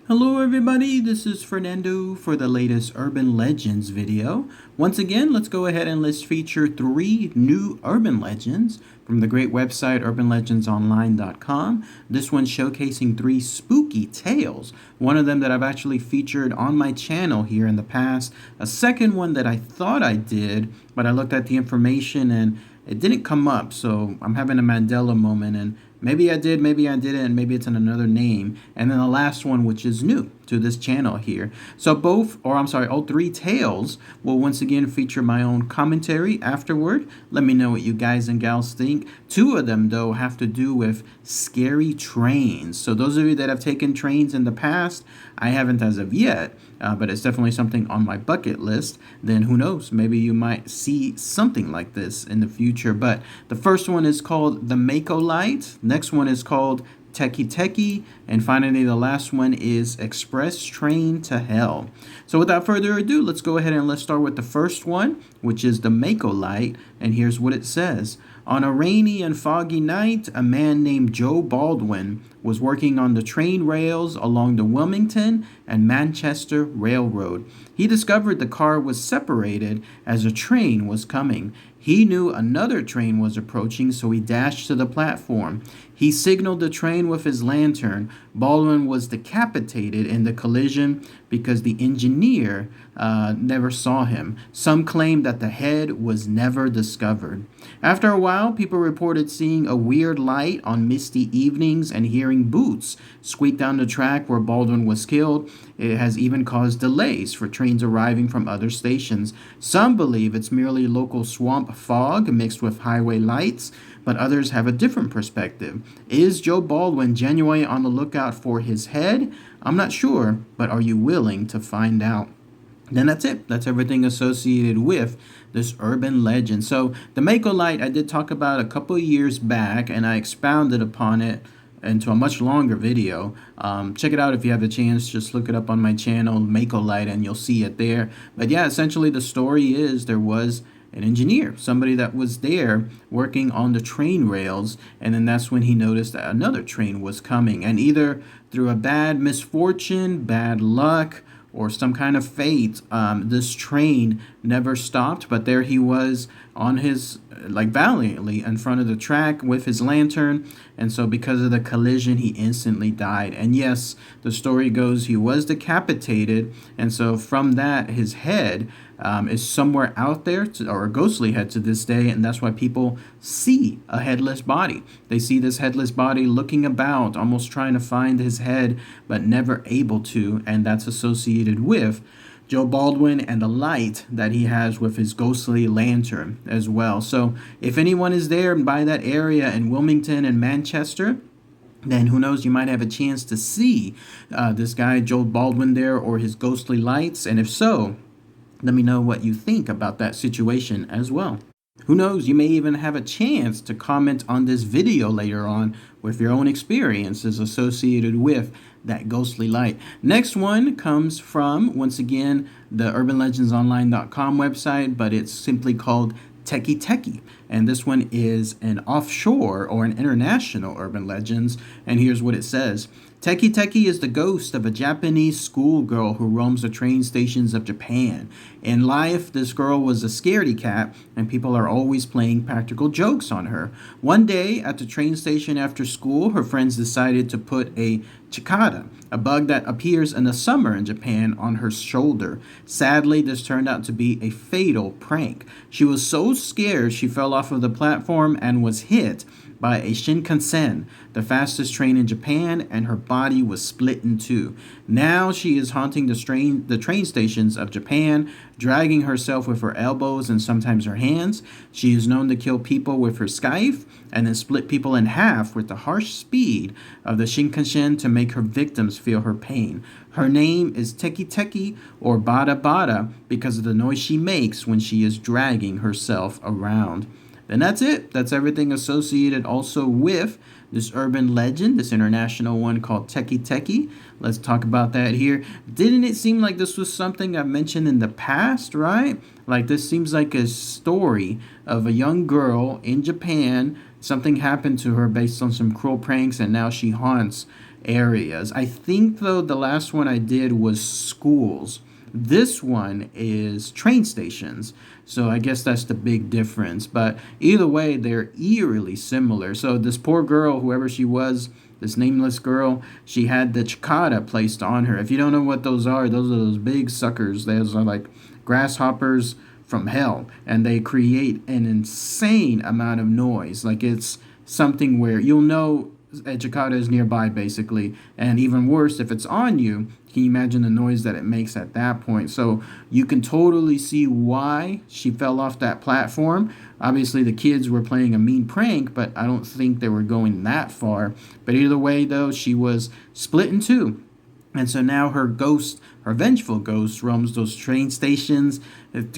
Hello everybody, this is Fernando for the latest Urban Legends video. Once again, let's go ahead and let's feature 3 new urban legends from the great website urbanlegendsonline.com. This one showcasing 3 spooky tales. One of them that I've actually featured on my channel here in the past. A second one that I thought I did, but I looked at the information and it didn't come up, so I'm having a Mandela moment, and maybe I did, maybe I didn't, and maybe it's in another name. And then the last one, which is new to this channel here. So all 3 tales will once again feature my own commentary afterward. Let me know what you guys and gals think. 2 of them, though, have to do with scary trains. So those of you that have taken trains in the past, I haven't as of yet, but it's definitely something on my bucket list. Then who knows, maybe you might see something like this in the future. But the first one is called the Maco Light. Next one is called Teke Teke, and finally the last one is Express Train to Hell. So without further ado, let's go ahead and let's start with the first one, which is the Maco Light, and here's what it says. On a rainy and foggy night, a man named Joe Baldwin was working on the train rails along the Wilmington and Manchester Railroad. He discovered the car was separated as a train was coming. He knew another train was approaching, so he dashed to the platform. He signaled the train with his lantern. Baldwin was decapitated in the collision because the engineer never saw him. Some claim that the head was never discovered. After a while, people reported seeing a weird light on misty evenings and hearing boots squeak down the track where Baldwin was killed. It has even caused delays for trains arriving from other stations. Some believe it's merely local swamp fog mixed with highway lights, but others have a different perspective. Is Joe Baldwin genuinely on the lookout for his head? I'm not sure, but are you willing to find out? Then that's it. That's everything associated with this urban legend. So the Maco Light I did talk about a couple of years back, and I expounded upon it into a much longer video. Check it out if you have the chance. Just look it up on my channel, Maco Light, and you'll see it there. But yeah, essentially the story is there was an engineer, somebody that was there working on the train rails, and then that's when he noticed that another train was coming, and either through a bad misfortune, bad luck, or some kind of fate, this train never stopped, but there he was on his, valiantly in front of the track with his lantern, and so because of the collision, he instantly died. And yes, the story goes he was decapitated, and so from that, his head is somewhere out there, or a ghostly head to this day, and that's why people see a headless body. They see this headless body looking about, almost trying to find his head, but never able to, and that's associated with Joe Baldwin and the light that he has with his ghostly lantern as well. So if anyone is there by that area in Wilmington and Manchester, then who knows, you might have a chance to see this guy, Joe Baldwin there, or his ghostly lights. And if so, let me know what you think about that situation as well. Who knows, you may even have a chance to comment on this video later on with your own experiences associated with that ghostly light. Next one comes from, once again, the urbanlegendsonline.com website, but it's simply called Teke Teke, and this one is an offshore or an international urban legends, and here's what it says. Teke Teke is the ghost of a Japanese schoolgirl who roams the train stations of Japan. In life, this girl was a scaredy cat, and people are always playing practical jokes on her. One day, at the train station after school, her friends decided to put a cicada, a bug that appears in the summer in Japan, on her shoulder. Sadly, this turned out to be a fatal prank. She was so scared she fell off of the platform and was hit by a Shinkansen, the fastest train in Japan, and her body was split in 2. Now she is haunting the train stations of Japan, dragging herself with her elbows and sometimes her hands. She is known to kill people with her scythe and then split people in half with the harsh speed of the Shinkansen to make her victims feel her pain. Her name is Teke Teke, or Bada Bada, because of the noise she makes when she is dragging herself around. Then that's it. That's everything associated also with this urban legend, this international one called Teke Teke. Let's talk about that here. Didn't it seem like this was something I've mentioned in the past, right? Like this seems like a story of a young girl in Japan. Something happened to her based on some cruel pranks, and now she haunts areas. I think, though, the last one I did was schools. This one is train stations. So I guess that's the big difference. But either way, they're eerily similar. So this poor girl, whoever she was, this nameless girl, she had the cicada placed on her. If you don't know what those are those big suckers. Those are like grasshoppers from hell, and they create an insane amount of noise. Like, it's something where you'll know a cicada is nearby, basically. And even worse, if it's on you, can you imagine the noise that it makes at that point? So you can totally see why she fell off that platform. Obviously, the kids were playing a mean prank, but I don't think they were going that far. But either way, though, she was split in two. And so now her ghost, her vengeful ghost, roams those train stations,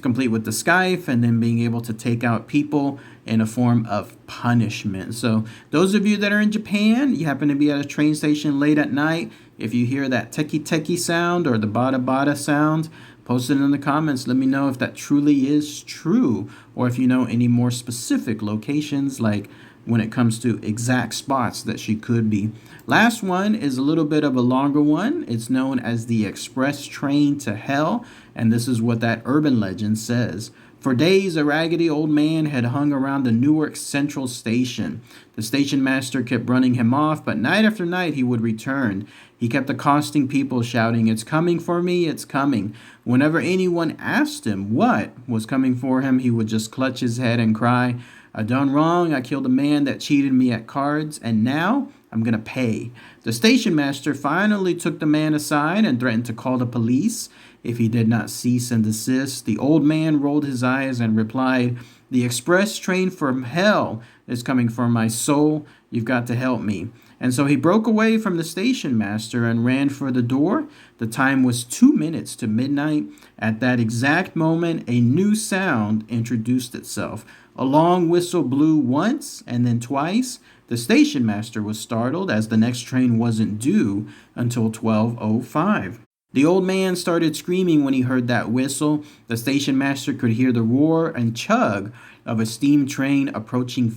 complete with the scythe, and then being able to take out people in a form of punishment. So those of you that are in Japan, you happen to be at a train station late at night, if you hear that Teke Teke sound or the Bada Bada sound, post it in the comments. Let me know if that truly is true, or if you know any more specific locations, like when it comes to exact spots that she could be. Last one is a little bit of a longer one. It's known as the Express Train to Hell, and this is what that urban legend says. For days, a raggedy old man had hung around the Newark Central Station. The station master kept running him off, but night after night he would return. He kept accosting people, shouting, "It's coming for me, it's coming." Whenever anyone asked him what was coming for him, he would just clutch his head and cry, "I done wrong. I killed a man that cheated me at cards, and now I'm going to pay." The station master finally took the man aside and threatened to call the police if he did not cease and desist. The old man rolled his eyes and replied, "The express train from hell is coming for my soul. You've got to help me." And so he broke away from the station master and ran for the door. The time was 2 minutes to midnight. At that exact moment, a new sound introduced itself. A long whistle blew once and then twice. The station master was startled, as the next train wasn't due until 12:05. The old man started screaming when he heard that whistle. The station master could hear the roar and chug of a steam train approaching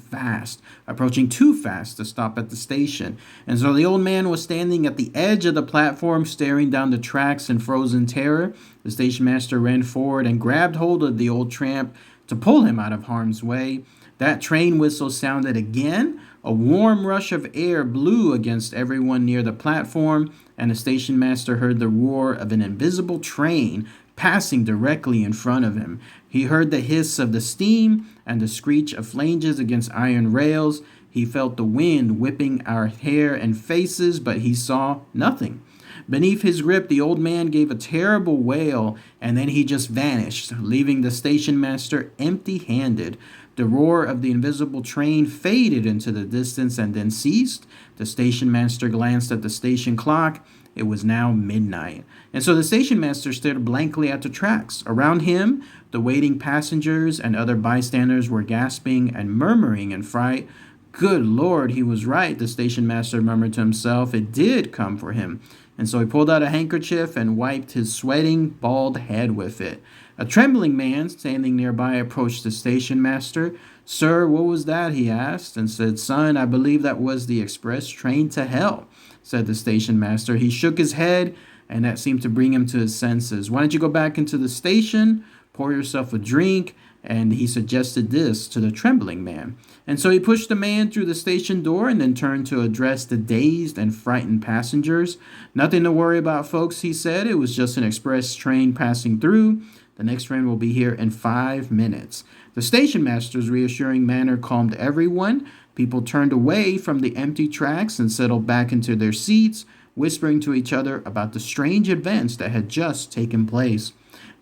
too fast to stop at the station. And so the old man was standing at the edge of the platform, staring down the tracks in frozen terror. The station master ran forward and grabbed hold of the old tramp to pull him out of harm's way. That train whistle sounded again. A warm rush of air blew against everyone near the platform, and the station master heard the roar of an invisible train passing directly in front of him. He heard the hiss of the steam and the screech of flanges against iron rails. He felt the wind whipping our hair and faces, but he saw nothing. Beneath his grip, the old man gave a terrible wail, and then he just vanished, leaving the station master empty-handed. The roar of the invisible train faded into the distance and then ceased. The station master glanced at the station clock. It was now midnight. And so the station master stared blankly at the tracks. Around him, the waiting passengers and other bystanders were gasping and murmuring in fright. Good Lord, he was right, the station master murmured to himself. It did come for him. And so he pulled out a handkerchief and wiped his sweating, bald head with it. A trembling man standing nearby approached the station master. "Sir, what was that?" he asked, and said, "Son, I believe that was the express train to hell," said the station master. He shook his head, and that seemed to bring him to his senses. "Why don't you go back into the station, pour yourself a drink?" And he suggested this to the trembling man. And so he pushed the man through the station door and then turned to address the dazed and frightened passengers. "Nothing to worry about, folks," he said. "It was just an express train passing through. The next train will be here in 5 minutes." The station master's reassuring manner calmed everyone. People turned away from the empty tracks and settled back into their seats, whispering to each other about the strange events that had just taken place.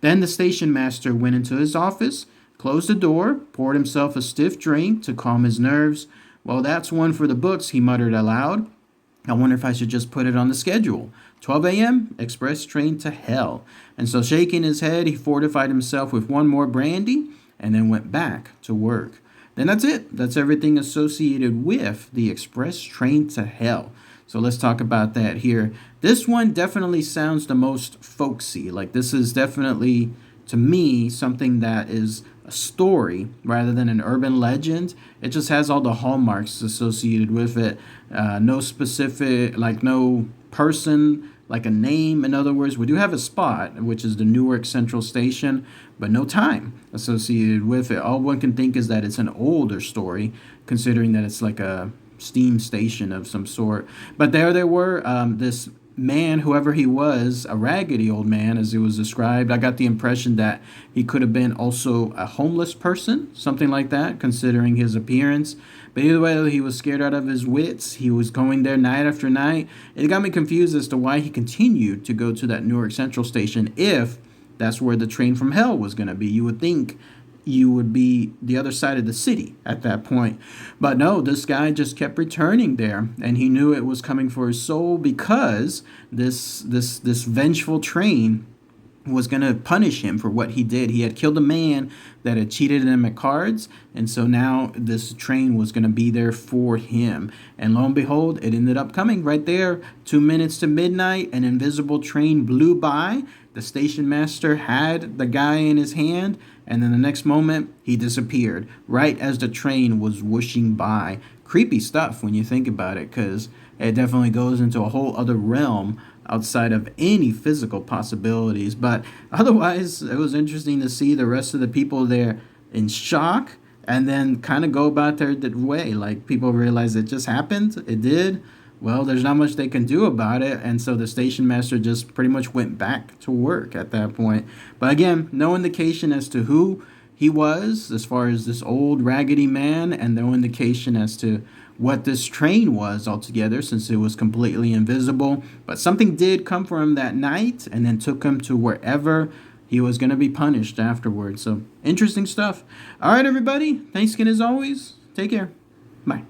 Then the station master went into his office, closed the door, poured himself a stiff drink to calm his nerves. "Well, that's one for the books," he muttered aloud. "I wonder if I should just put it on the schedule. 12 a.m., express train to hell." And so shaking his head, he fortified himself with one more brandy and then went back to work. Then that's it. That's everything associated with the express train to hell. So let's talk about that here. This one definitely sounds the most folksy. Like, this is definitely, to me, something that is a story rather than an urban legend. It just has all the hallmarks associated with it. No specific, like no person, like a name. In other words, we do have a spot, which is the Newark Central Station, but no time associated with it. All one can think is that it's an older story, considering that it's like a steam station of some sort. But there they were, this man, whoever he was, a raggedy old man, as it was described. I got the impression that he could have been also a homeless person, something like that, considering his appearance. But either way, he was scared out of his wits. He was going there night after night. It got me confused as to why he continued to go to that Newark Central Station if that's where the train from hell was going to be. You would think you would be the other side of the city at that point. But no, this guy just kept returning there, and he knew it was coming for his soul because this vengeful train was going to punish him for what he did. He had killed a man that had cheated him at cards, and so now this train was going to be there for him. And lo and behold, it ended up coming right there. 2 minutes to midnight, an invisible train blew by. The station master had the guy in his hand, and then the next moment, he disappeared right as the train was whooshing by. Creepy stuff when you think about it, because it definitely goes into a whole other realm outside of any physical possibilities. But otherwise, it was interesting to see the rest of the people there in shock and then kind of go about their way. Like, people realize it just happened. It did. Well, there's not much they can do about it. And so the station master just pretty much went back to work at that point. But again, no indication as to who he was as far as this old raggedy man, and no indication as to what this train was altogether, since it was completely invisible. But something did come for him that night and then took him to wherever he was going to be punished afterwards. So interesting stuff. All right, everybody. Thanks again as always. Take care. Bye.